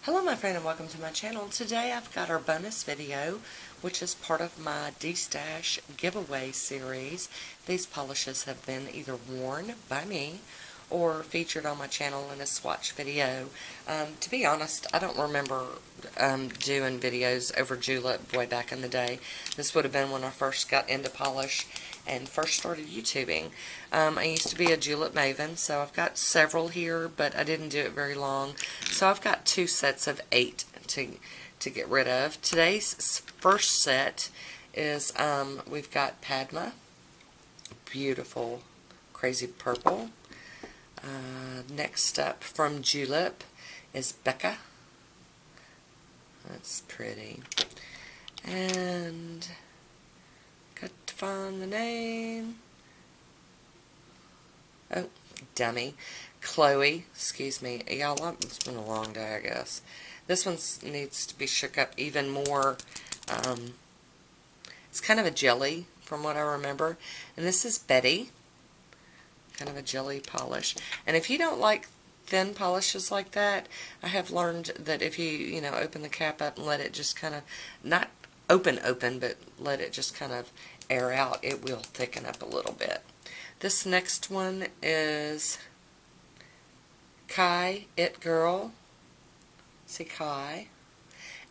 Hello my friend and welcome to my channel. Today I've got our bonus video, which is part of my D-Stash giveaway series. These polishes have been either worn by me or featured on my channel in a swatch video. To be honest, I don't remember doing videos over Julep way back in the day. This would have been when I first got into polish and first started YouTubing. I used to be a Julep maven, so I've got several here, but I didn't do it very long. So I've got 2 sets of 8 to get rid of. Today's first set is, we've got Padma, beautiful, crazy purple. Next up from Julep is Becca. That's pretty. And got to find the name. Oh, dummy. Chloe, excuse me. Y'all, it's been a long day, I guess. This one needs to be shook up even more. It's kind of a jelly from what I remember. And this is Betty. Kind of a jelly polish. And if you don't like thin polishes like that, I have learned that if you open the cap up and let it just kind of, not open, but let it just kind of air out, it will thicken up a little bit. This next one is Kai, It Girl. See Kai.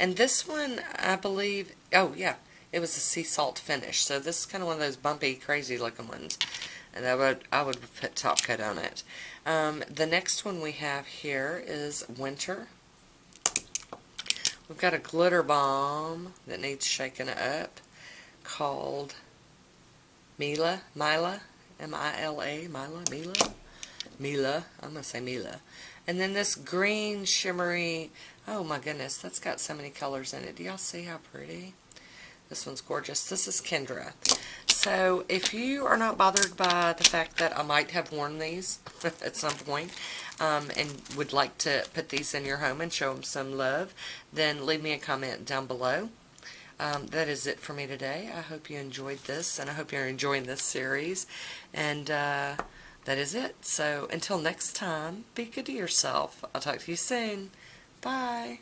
And this one, I believe, oh yeah, it was a sea salt finish. So this is kind of one of those bumpy, crazy looking ones. And I would put top coat on it. The next one we have here is Winter. We've got a glitter bomb that needs shaking up called Mila, M-I-L-A, Mila, I'm going to say Mila. And then this green shimmery, oh my goodness, that's got so many colors in it. Do y'all see how pretty? This one's gorgeous. This is Kendra. So if you are not bothered by the fact that I might have worn these at some point and would like to put these in your home and show them some love, then leave me a comment down below. That is it for me today. I hope you enjoyed this, and I hope you're enjoying this series. And that is it. So until next time, be good to yourself. I'll talk to you soon. Bye.